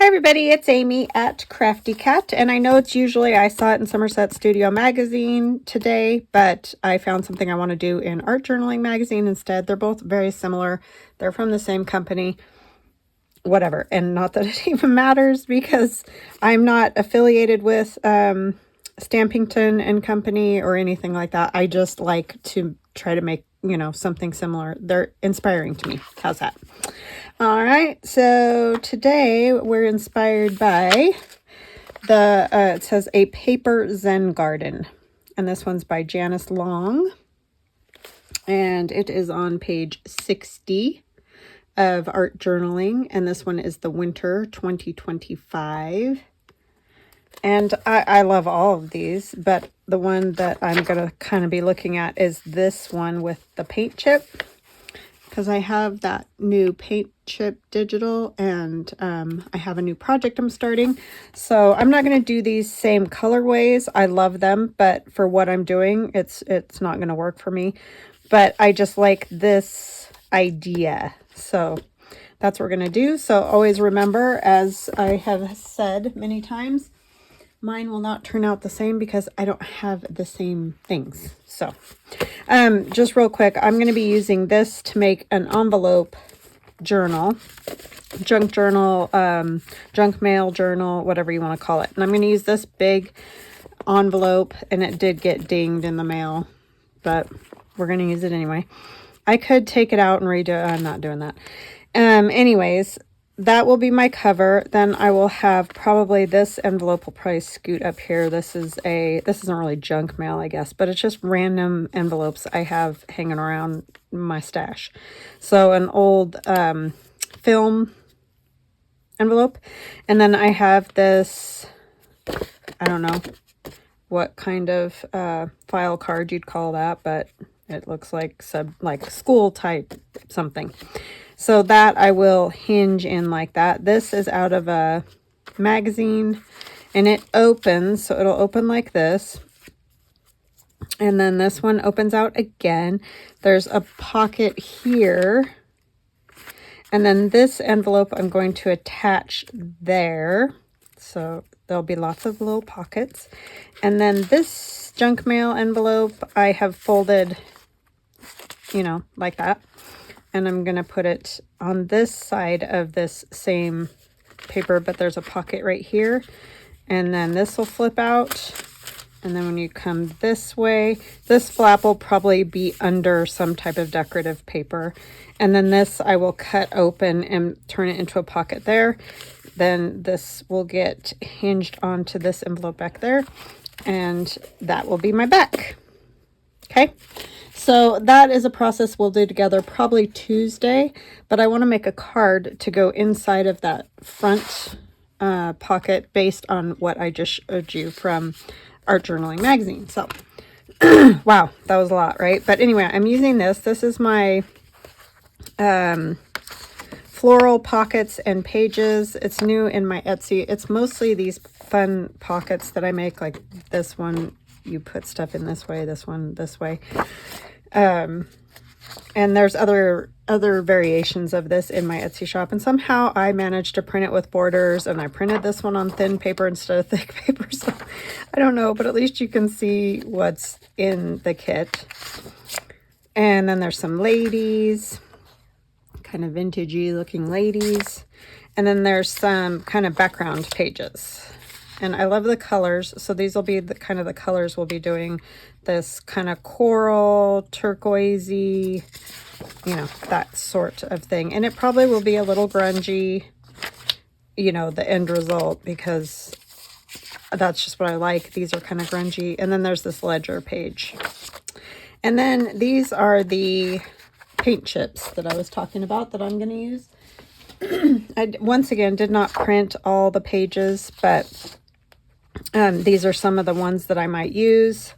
Hi everybody, it's Amy at Crafty Cat, and I know it's usually, I saw it in Somerset Studio Magazine today, but I found something I want to do in Art Journaling Magazine instead. They're both very similar. They're from the same company, whatever, and not that it even matters because I'm not affiliated with Stampington and Company or anything like that. I just like to try to make, something similar. They're inspiring to me. How's that? All right, so today we're inspired by it says A Paper Zen Garden, and this one's by Janice Long, and it is on page 60 of Art Journaling, and this one is the Winter 2025. And I love all of these, but the one that I'm going to kind of be looking at is this one with the paint chip, because I have that new paint chip digital, and I have a new project I'm starting. So I'm not going to do these same colorways. I love them, but for what I'm doing, it's not going to work for me. But I just like this idea. So that's what we're going to do. So always remember, as I have said many times, mine will not turn out the same because I don't have the same things. So just real quick, I'm going to be using this to make an envelope journal, junk journal, junk mail journal, whatever you want to call it. And I'm going to use this big envelope, and it did get dinged in the mail, but we're going to use it anyway. I could take it out and redo it. I'm not doing that. Anyways, that will be my cover. Then I will have probably this envelope will probably scoot up here. This isn't really junk mail, I guess, but it's just random envelopes I have hanging around my stash. So an old film envelope. And then I have this, I don't know what kind of file card you'd call that, but it looks like school type something. So that I will hinge in like that. This is out of a magazine, and it opens, so it'll open like this. And then this one opens out again. There's a pocket here. And then this envelope I'm going to attach there. So there'll be lots of little pockets. And then this junk mail envelope I have folded, like that. And I'm going to put it on this side of this same paper, but there's a pocket right here. And then this will flip out. And then when you come this way, this flap will probably be under some type of decorative paper. And then this I will cut open and turn it into a pocket there. Then this will get hinged onto this envelope back there. And that will be my back. Okay. So that is a process we'll do together probably Tuesday, but I want to make a card to go inside of that front pocket based on what I just showed you from Art Journaling Magazine. So, wow, that was a lot, right? But anyway, I'm using this. This is my Floral Pockets and Pages. It's new in my Etsy. It's mostly these fun pockets that I make, like this one. You put stuff in this way, this one this way. And there's other variations of this in my Etsy shop, and somehow I managed to print it with borders, and I printed this one on thin paper instead of thick paper, so I don't know, but at least you can see what's in the kit. And then there's some ladies, kind of vintagey looking ladies, and then there's some kind of background pages. And I love the colors. So these will be the kind of the colors we'll be doing. This kind of coral, turquoisey, that sort of thing. And it probably will be a little grungy, the end result, because that's just what I like. These are kind of grungy. And then there's this ledger page. And then these are the paint chips that I was talking about that I'm going to use. I, once again, did not print all the pages, but these are some of the ones that I might use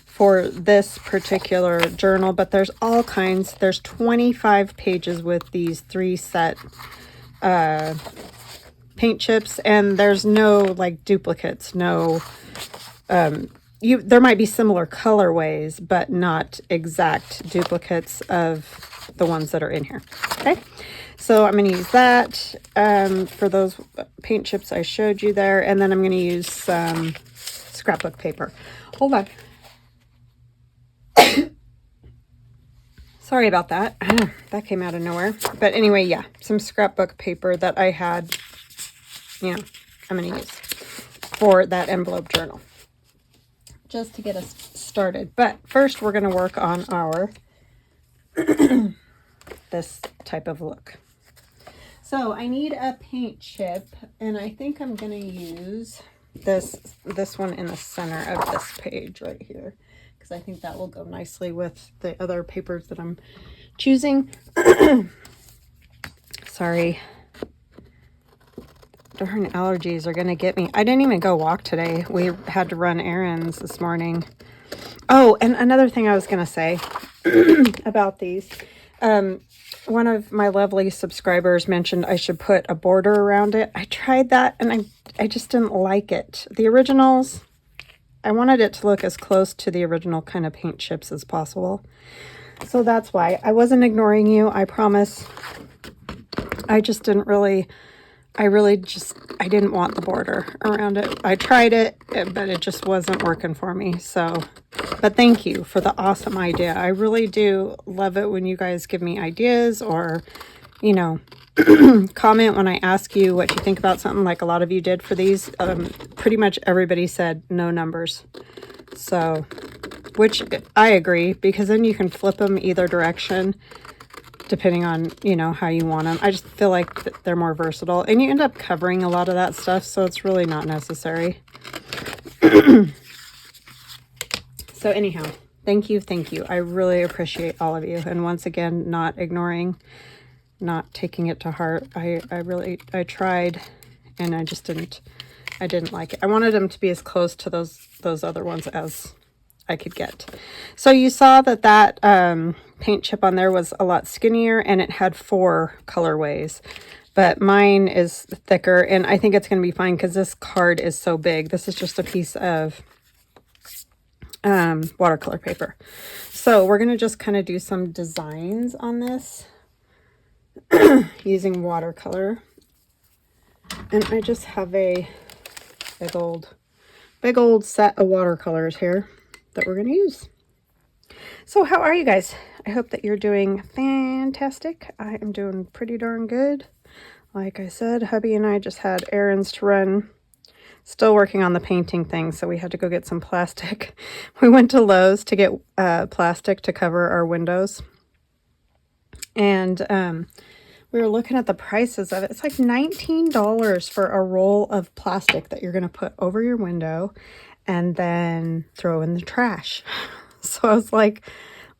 for this particular journal, but there's all kinds. There's 25 pages with these 3 set paint chips, and there's no like duplicates, no there might be similar colorways, but not exact duplicates of the ones that are in here. Okay, So I'm going to use that for those paint chips I showed you there. And then I'm going to use some scrapbook paper. Hold on. Sorry about that. That came out of nowhere. But anyway, yeah, some scrapbook paper that I had, you know, I'm going to use for that envelope journal, just to get us started. But first we're going to work on our this type of look. So I need a paint chip, and I think I'm going to use this one in the center of this page right here, because I think that will go nicely with the other papers that I'm choosing. Sorry. Darn allergies are going to get me. I didn't even go walk today. We had to run errands this morning. Oh, and another thing I was going to say about these. One of my lovely subscribers mentioned I should put a border around it. I tried that and I just didn't like it. The originals, I wanted it to look as close to the original kind of paint chips as possible. So that's why. I wasn't ignoring you, I promise. I just didn't really, I didn't want the border around it. I tried it, but it just wasn't working for me. So, but thank you for the awesome idea. I really do love it when you guys give me ideas, or, you know, comment when I ask you what you think about something, like a lot of you did for these. Pretty much everybody said no numbers. So, which I agree, because then you can flip them either direction, depending on, you know, how you want them. I just feel like they're more versatile, and you end up covering a lot of that stuff, so it's really not necessary. So anyhow, thank you. I really appreciate all of you. And once again, not ignoring, not taking it to heart. I tried, and I didn't like it. I wanted them to be as close to those other ones as I could get. So you saw that paint chip on there was a lot skinnier, and it had 4 colorways, but mine is thicker, and I think it's going to be fine because this card is so big. This is just a piece of watercolor paper. So we're going to just kind of do some designs on this using watercolor, and I just have a big old set of watercolors here that we're going to use. So how are you guys? I hope that you're doing fantastic. I am doing pretty darn good. Like I said, hubby and I just had errands to run. Still working on the painting thing, so we had to go get some plastic. We went to Lowe's to get plastic to cover our windows. And we were looking at the prices of it. It's like $19 for a roll of plastic that you're going to put over your window and then throw in the trash. So I was like,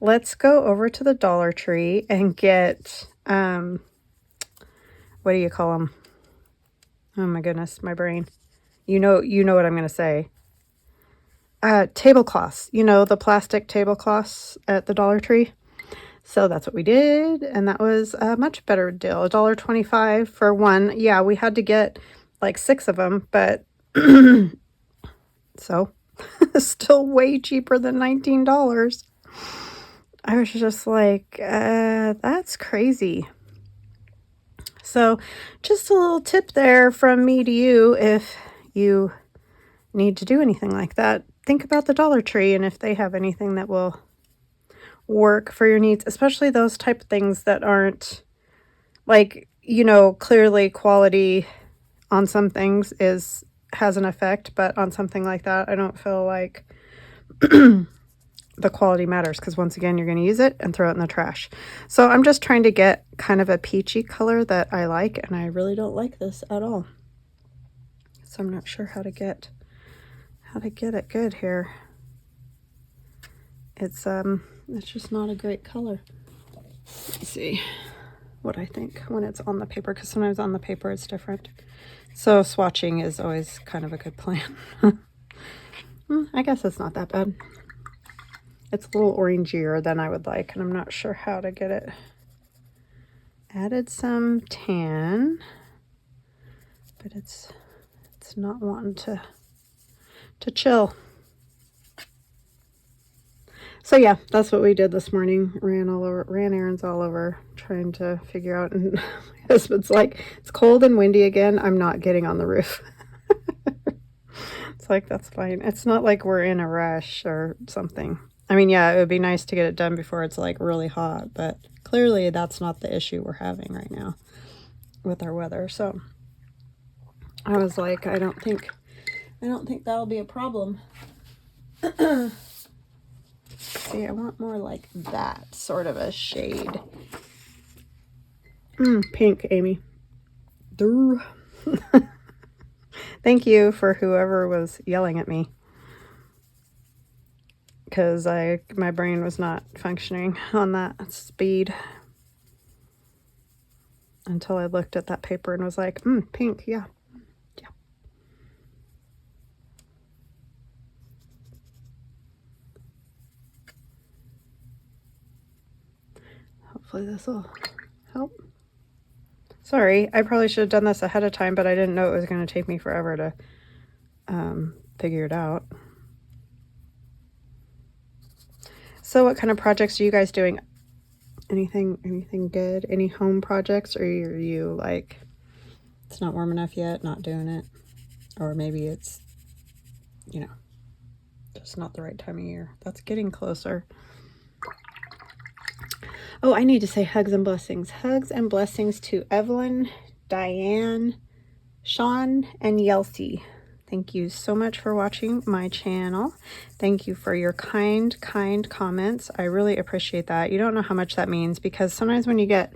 let's go over to the Dollar Tree and get, what do you call them? Oh my goodness, my brain. You know what I'm going to say. Tablecloths, you know, the plastic tablecloths at the Dollar Tree. So that's what we did, and that was a much better deal. $1.25 for one. Yeah, we had to get like 6 of them, but so still way cheaper than $19. I was just like, that's crazy. So just a little tip there from me to you. If you need to do anything like that, think about the Dollar Tree and if they have anything that will work for your needs, especially those type of things that aren't, like, you know, clearly quality on some things has an effect, but on something like that, I don't feel like the quality matters, because once again, you're going to use it and throw it in the trash. So I'm just trying to get kind of a peachy color that I like, and I really don't like this at all. So I'm not sure how to get it good here. It's just not a great color. Let's see what I think when it's on the paper, because sometimes on the paper it's different. So swatching is always kind of a good plan. I guess it's not that bad. It's a little orangier than I would like, and I'm not sure how to get it. Added some tan, but it's not wanting to chill. So yeah, that's what we did this morning. Ran errands all over, trying to figure out. And my husband's like, it's cold and windy again. I'm not getting on the roof. It's like, that's fine. It's not like we're in a rush or something. I mean, yeah, it would be nice to get it done before it's like really hot, but clearly that's not the issue we're having right now with our weather. So I was like, I don't think that'll be a problem. See, I want more like that sort of a shade. Pink, Amy. Thank you for whoever was yelling at me, because my brain was not functioning on that speed until I looked at that paper and was like, pink, yeah. Hopefully this will help. Sorry, I probably should have done this ahead of time, but I didn't know it was going to take me forever to figure it out. So what kind of projects are you guys doing? Anything good? Any home projects? Or are you like, it's not warm enough yet, not doing it? Or maybe it's, you know, just not the right time of year. That's getting closer. Oh, I need to say hugs and blessings. Hugs and blessings to Evelyn, Diane, Sean, and Yelsey. Thank you so much for watching my channel. Thank you for your kind comments. I really appreciate that. You don't know how much that means, because sometimes when you get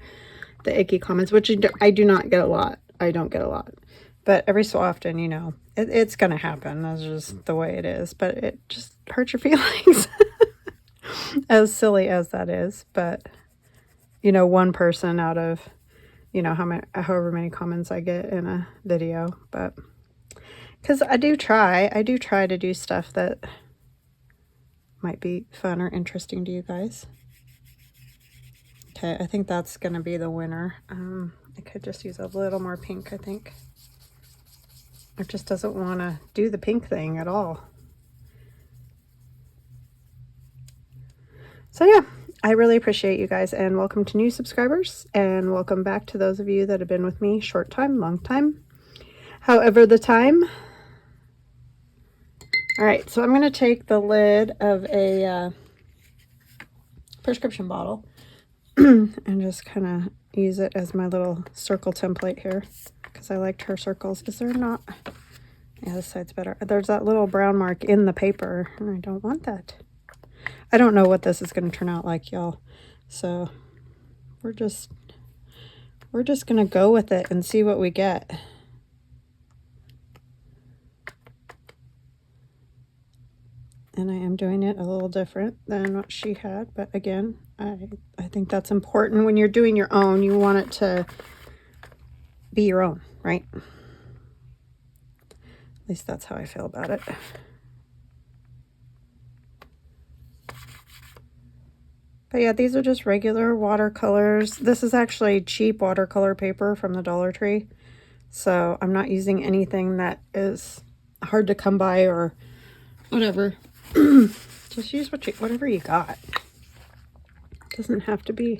the icky comments, which I do not get a lot. I don't get a lot. But every so often, you know, it's going to happen. That's just the way it is. But it just hurts your feelings. As silly as that is. But, you know, one person out of, you know, however many comments I get in a video. But because I do try to do stuff that might be fun or interesting to you guys. Okay, I think that's going to be the winner. I could just use a little more pink, I think. It just doesn't want to do the pink thing at all. So yeah, I really appreciate you guys, and welcome to new subscribers, and welcome back to those of you that have been with me short time, long time, however the time. All right, so I'm going to take the lid of a prescription bottle and just kind of use it as my little circle template here, because I liked her circles. Is there not? Yeah, this side's better. There's that little brown mark in the paper, and I don't want that. I don't know what this is going to turn out like, y'all. So we're just going to go with it and see what we get. And I am doing it a little different than what she had. But again, I think that's important when you're doing your own. You want it to be your own, right? At least that's how I feel about it. But yeah, these are just regular watercolors. This is actually cheap watercolor paper from the Dollar Tree. So I'm not using anything that is hard to come by or whatever. Just use whatever you got. Doesn't have to be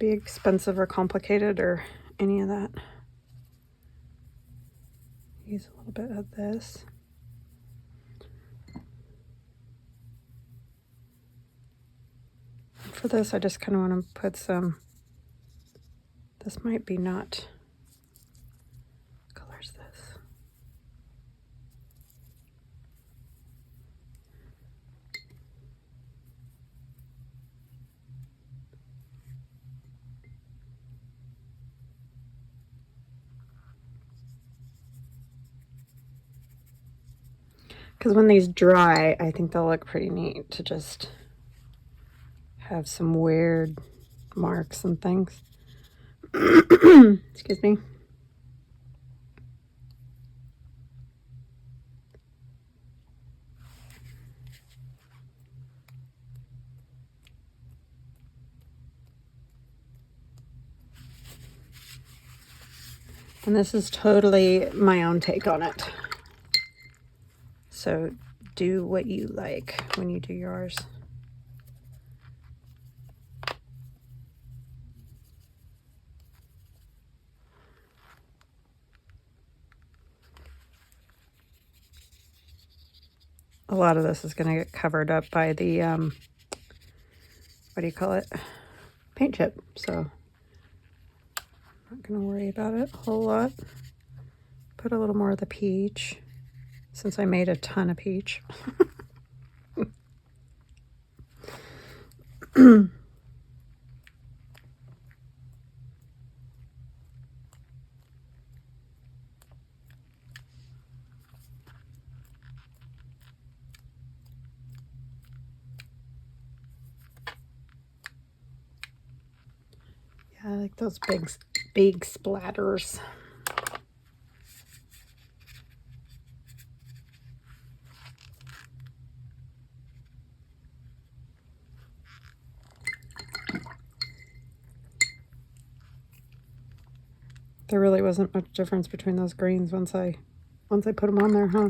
expensive or complicated or any of that. Use a little bit of this. For this, I just kind of want to put some, this might be not, what color is this? Because when these dry, I think they'll look pretty neat to just have some weird marks and things. Excuse me. And this is totally my own take on it. So do what you like when you do yours. a lot of this is going to get covered up by the, what do you call it? Paint chip. So I'm not going to worry about it a whole lot. Put a little more of the peach since I made a ton of peach. I like those big splatters. There really wasn't much difference between those greens once I put them on there, huh?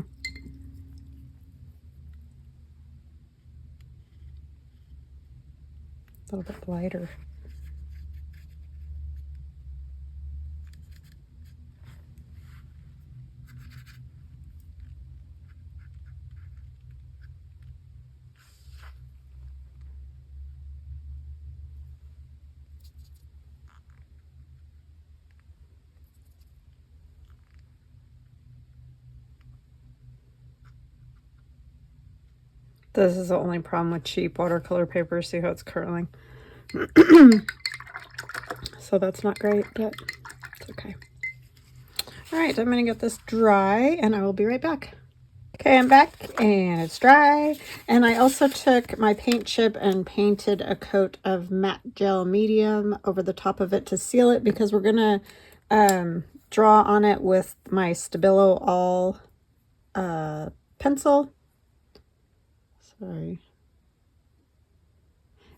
A little bit lighter. This is the only problem with cheap watercolor paper. See how it's curling? So that's not great, but it's okay. All right, I'm going to get this dry, and I will be right back. Okay, I'm back, and it's dry. And I also took my paint chip and painted a coat of matte gel medium over the top of it to seal it, because we're going to draw on it with my Stabilo All pencil. Sorry.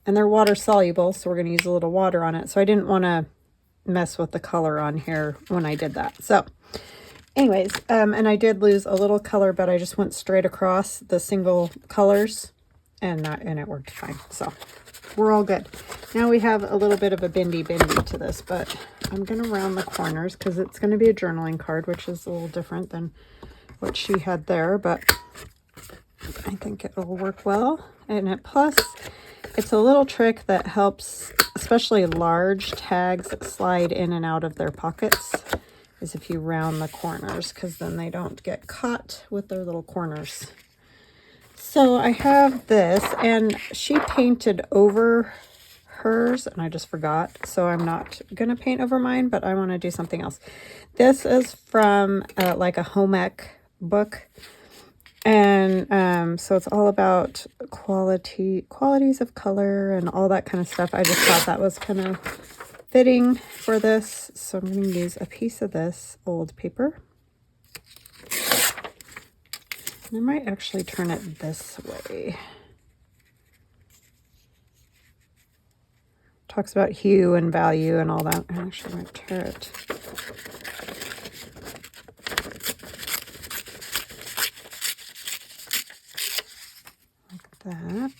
And they're water soluble, so we're going to use a little water on it. So I didn't want to mess with the color on here when I did that. So anyways, and I did lose a little color, but I just went straight across the single colors, and it worked fine. So we're all good. Now we have a little bit of a bendy to this, but I'm going to round the corners because it's going to be a journaling card, which is a little different than what she had there, but I think it will work well. And plus, it's a little trick that helps, especially large tags slide in and out of their pockets, is if you round the corners, because then they don't get caught with their little corners. So I have this, and she painted over hers, and I just forgot, so I'm not going to paint over mine, but I want to do something else. This is from like a home ec book. And so it's all about qualities of color and all that kind of stuff. I just thought that was kind of fitting for this. So I'm going to use a piece of this old paper. And I might actually turn it this way. Talks about hue and value and all that. I actually might tear it. That.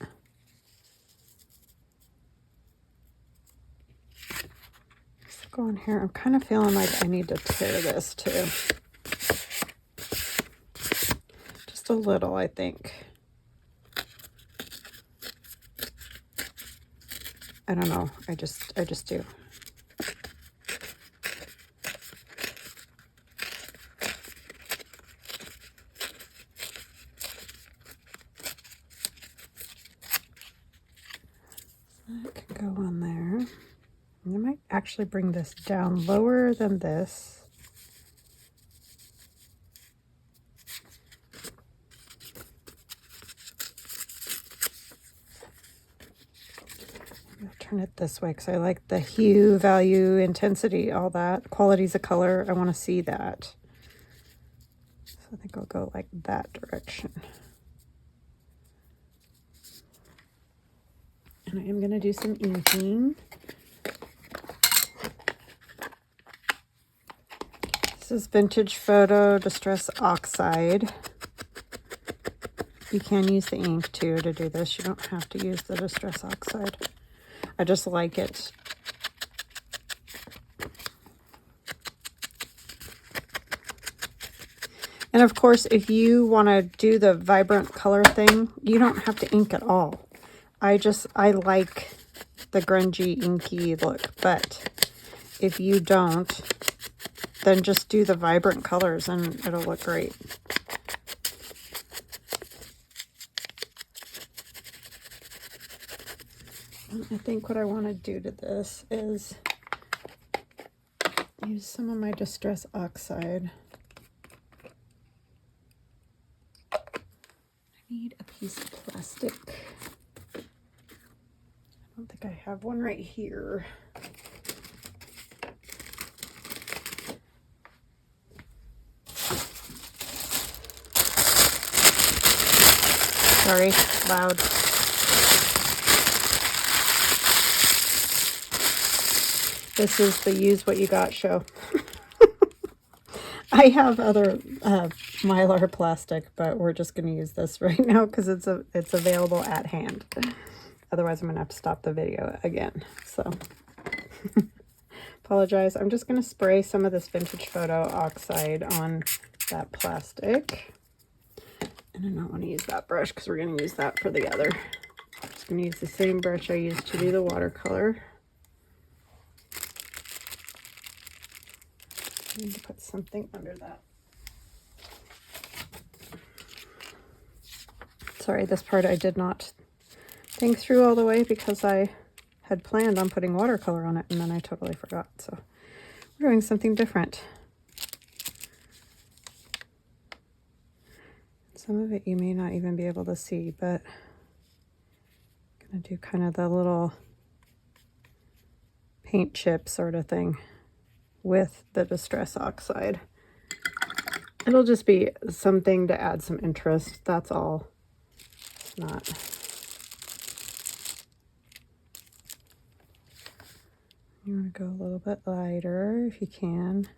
Let's go in here. I'm kind of feeling like I need to tear this too. Just a little, I think. I don't know. I just do. That can go on there. And I might actually bring this down lower than this. I'm going to turn it this way because I like the hue, value, intensity, all that. Qualities of color. I want to see that. So I think I'll go like that direction. And I am going to do some inking. This is Vintage Photo Distress Oxide. You can use the ink too to do this. You don't have to use the Distress Oxide. I just like it. And of course, if you want to do the vibrant color thing, you don't have to ink at all. I like the grungy, inky look, but if you don't, then just do the vibrant colors and it'll look great. I think what I want to do to this is use some of my Distress Oxide. I need a piece of plastic. I don't think I have one right here. Sorry, loud. This is the use what you got show. I have other Mylar plastic, but we're just going to use this right now because it's available at hand. Otherwise, I'm going to have to stop the video again. So, apologize. I'm just going to spray some of this Vintage Photo Oxide on that plastic. And I don't want to use that brush because we're going to use that for the other. I'm just going to use the same brush I used to do the watercolor. I need to put something under that. Sorry, this part I did not think through all the way because I had planned on putting watercolor on it and then I totally forgot. So we're doing something different. Some of it you may not even be able to see, but I'm going to do kind of the little paint chip sort of thing with the Distress Oxide. It'll just be something to add some interest, that's all. It's not. You want to go a little bit lighter if you can.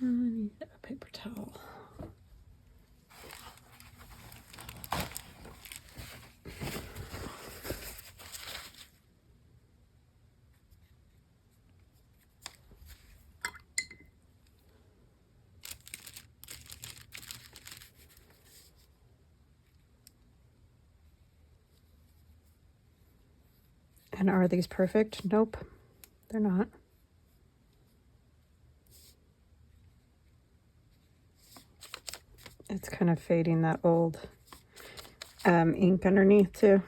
I need a paper towel. And are these perfect? Nope, they're not. It's kind of fading that old ink underneath too.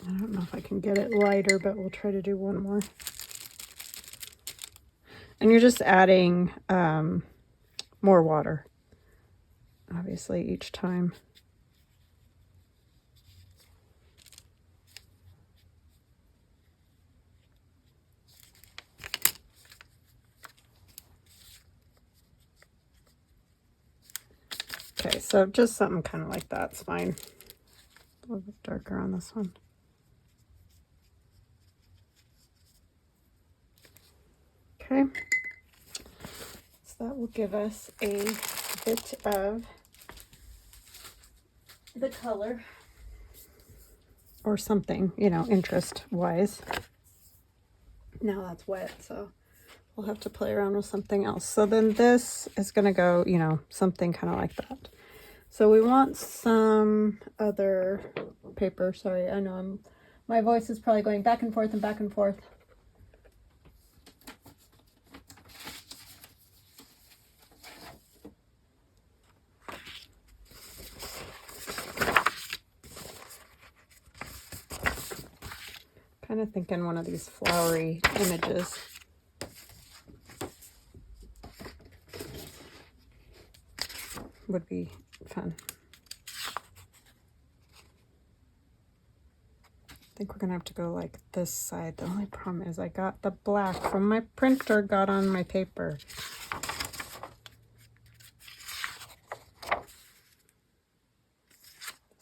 I don't know if I can get it lighter, but we'll try to do one more. And you're just adding more water, obviously, each time. Okay, so just something kind of like that's fine. A little bit darker on this one. Okay, so that will give us a bit of the color or something, you know, interest-wise. Now that's wet, so we'll have to play around with something else. So then this is going to go, you know, something kind of like that. So we want some other paper. Sorry, I know my voice is probably going back and forth and back and forth. Kind of thinking one of these flowery images. Would be fun. I think we're gonna have to go like this side. The only problem is I got the black from my printer got on my paper.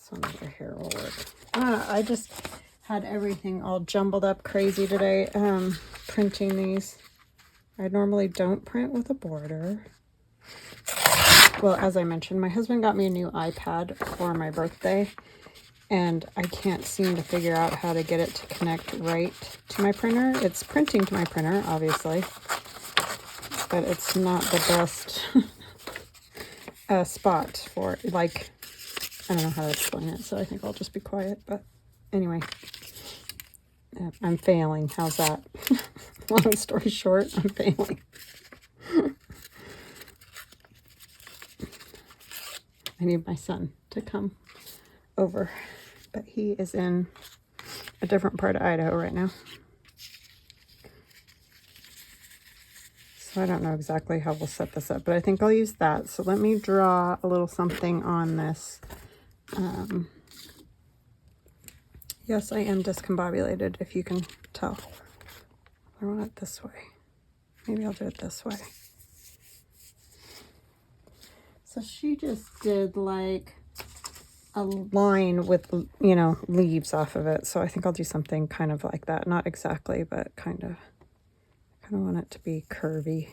So another here will work. I just had everything all jumbled up crazy today, printing these. I normally don't print with a border. Well, as I mentioned, my husband got me a new iPad for my birthday, and I can't seem to figure out how to get it to connect right to my printer. It's printing to my printer, obviously, but it's not the best spot for, like, I don't know how to explain it, so I think I'll just be quiet. But anyway, I'm failing. How's that? Long story short, I'm failing. I need my son to come over, but he is in a different part of Idaho right now. So I don't know exactly how we'll set this up, but I think I'll use that. So let me draw a little something on this. Yes, I am discombobulated, if you can tell. I want it this way. Maybe I'll do it this way. So she just did like a line with, you know, leaves off of it. So I think I'll do something kind of like that. Not exactly, but kind of want it to be curvy.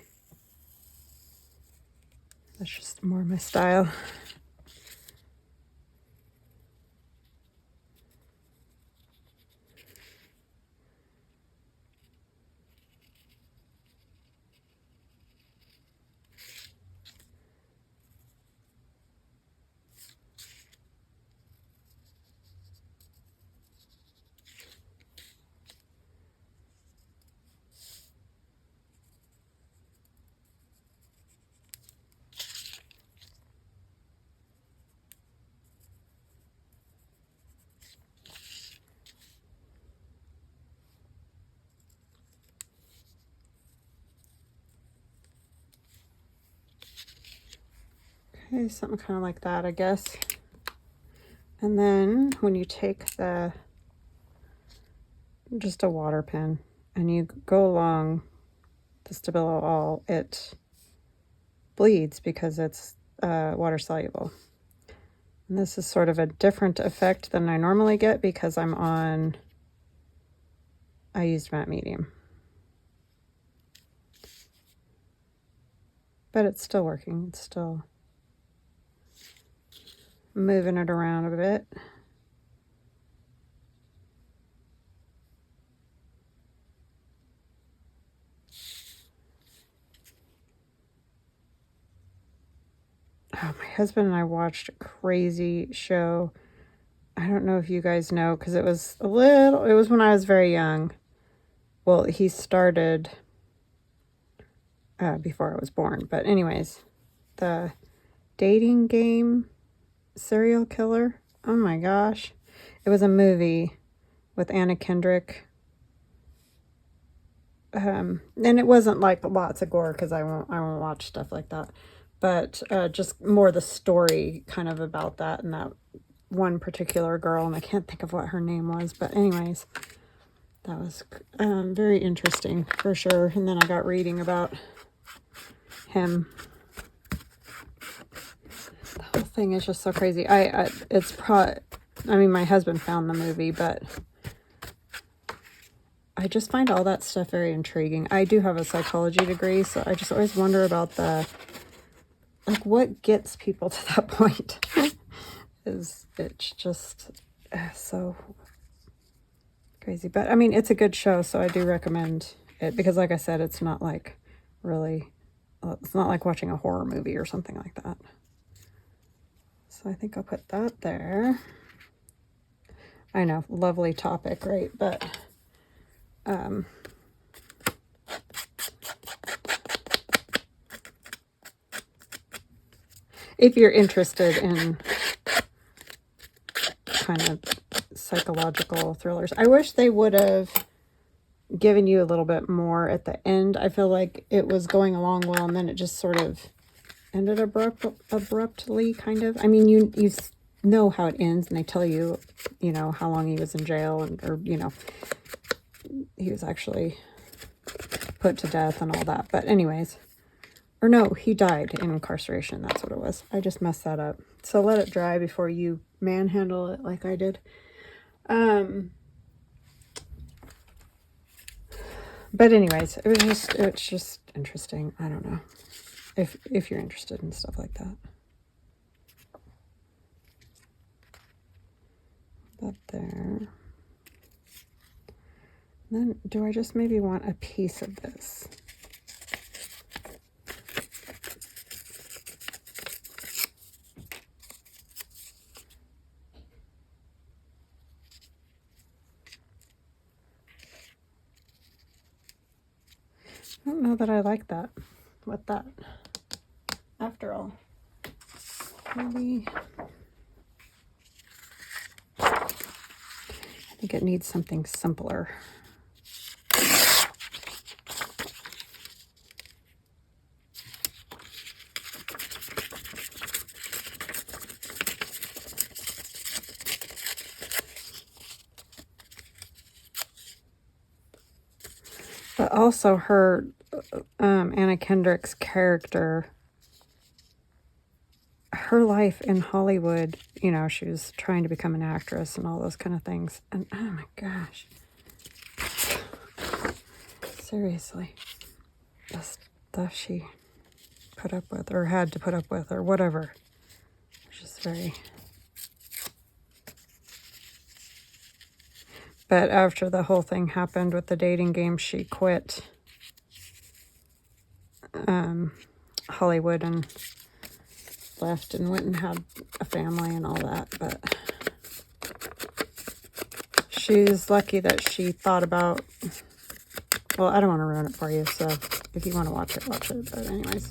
That's just more my style. Okay, something kind of like that, I guess. And then when you take just a water pen and you go along the stabilo all, it bleeds because it's water soluble. And this is sort of a different effect than I normally get because I used matte medium. But it's still working. It's still moving it around a bit. Oh, my husband and I watched a crazy show. I don't know if you guys know, because it was when I was very young. Well, he started before I was born. But anyways, the dating game serial killer. Oh my gosh. It was a movie with Anna Kendrick. And it wasn't like lots of gore because I won't watch stuff like that. But just more the story kind of about that and that one particular girl, and I can't think of what her name was. But anyways, that was very interesting for sure. And then I got reading about him. The whole thing is just so crazy. I mean, my husband found the movie, but I just find all that stuff very intriguing. I do have a psychology degree, so I just always wonder about like what gets people to that point. It's just so crazy. But I mean, it's a good show, so I do recommend it because, like I said, it's not like really, it's not like watching a horror movie or something like that. So I think I'll put that there. I know, lovely topic, right? But if you're interested in kind of psychological thrillers, I wish they would have given you a little bit more at the end. I feel like it was going along well, and then it just sort of ended abruptly, kind of. I mean, you know how it ends, and they tell you, you know, how long he was in jail, or, you know, he was actually put to death and all that. But anyways, or no, he died in incarceration. That's what it was. I just messed that up. So let it dry before you manhandle it like I did. But anyways, it's just interesting. I don't know if you're interested in stuff like that. That there. Then do I just maybe want a piece of this? I don't know that I like that with that. After all, maybe I think it needs something simpler. But also her, Anna Kendrick's character, her life in Hollywood, you know, she was trying to become an actress and all those kind of things. And oh my gosh. Seriously. The stuff she put up with or had to put up with or whatever. It's just very... But after the whole thing happened with the dating game, she quit Hollywood and left and went and had a family and all that. But she's lucky that she thought about... Well, I don't want to ruin it for you, so if you want to watch it, watch it. But anyways,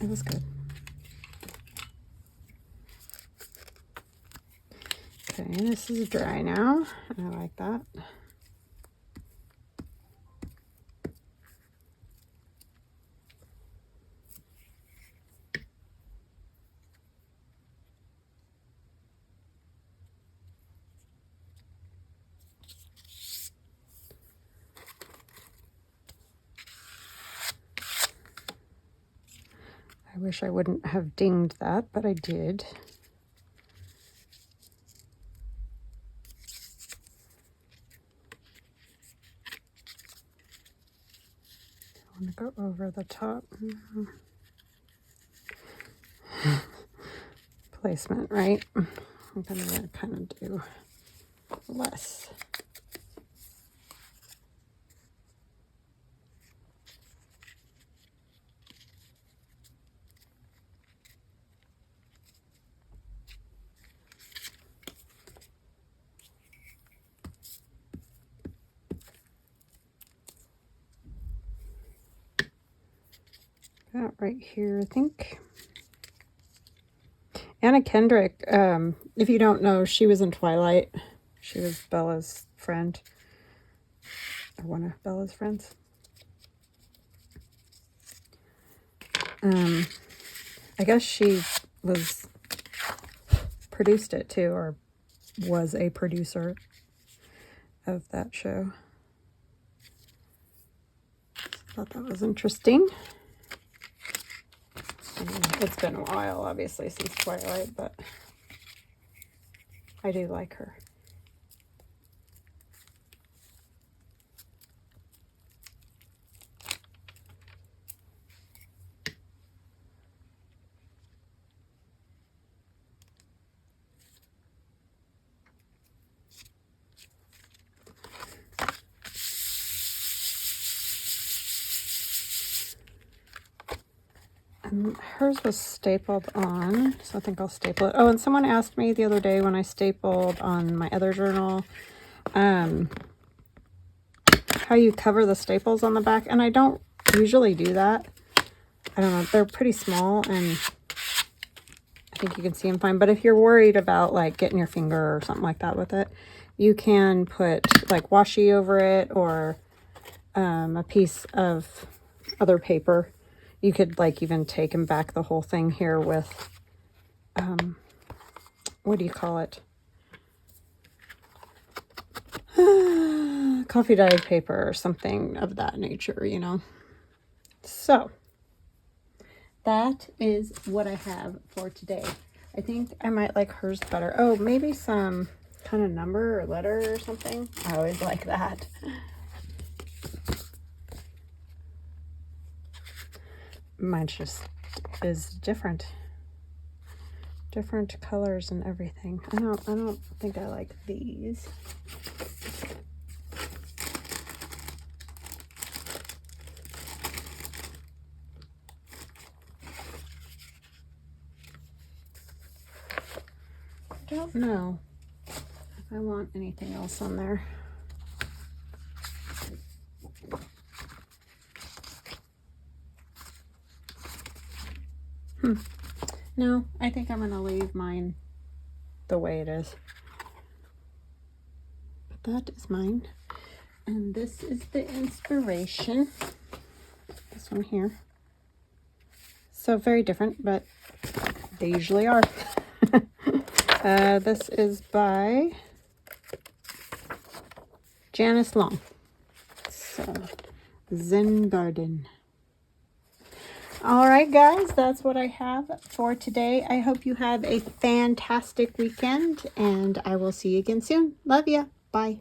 it was good. Okay, this is dry now. I like that. I wish I wouldn't have dinged that, but I did. I want to go over the top. Placement, right? I'm going to kind of do less. About right here, I think. Anna Kendrick, if you don't know, she was in Twilight. She was Bella's friend. Or one of Bella's friends. I guess she produced it too, or was a producer of that show. Thought that was interesting. It's been a while, obviously, since Twilight, but I do like her. Hers was stapled on, so I think I'll staple it. Oh, and someone asked me the other day when I stapled on my other journal, how you cover the staples on the back, and I don't usually do that. I don't know, they're pretty small, and I think you can see them fine, but if you're worried about, like, getting your finger or something like that with it, you can put, like, washi over it, or a piece of other paper. You could, like, even take and back the whole thing here with, what do you call it? Coffee dyed paper or something of that nature, you know. So, that is what I have for today. I think I might like hers better. Oh, maybe some kind of number or letter or something. I always like that. Mine just is different colors and everything. I don't think I like these. I don't know if I want anything else on there. No, I think I'm going to leave mine the way it is. But that is mine. And this is the inspiration. This one here. So very different, but they usually are. This is by Janice Long. So, Zen Garden. All right, guys, that's what I have for today. I hope you have a fantastic weekend, and I will see you again soon. Love ya. Bye.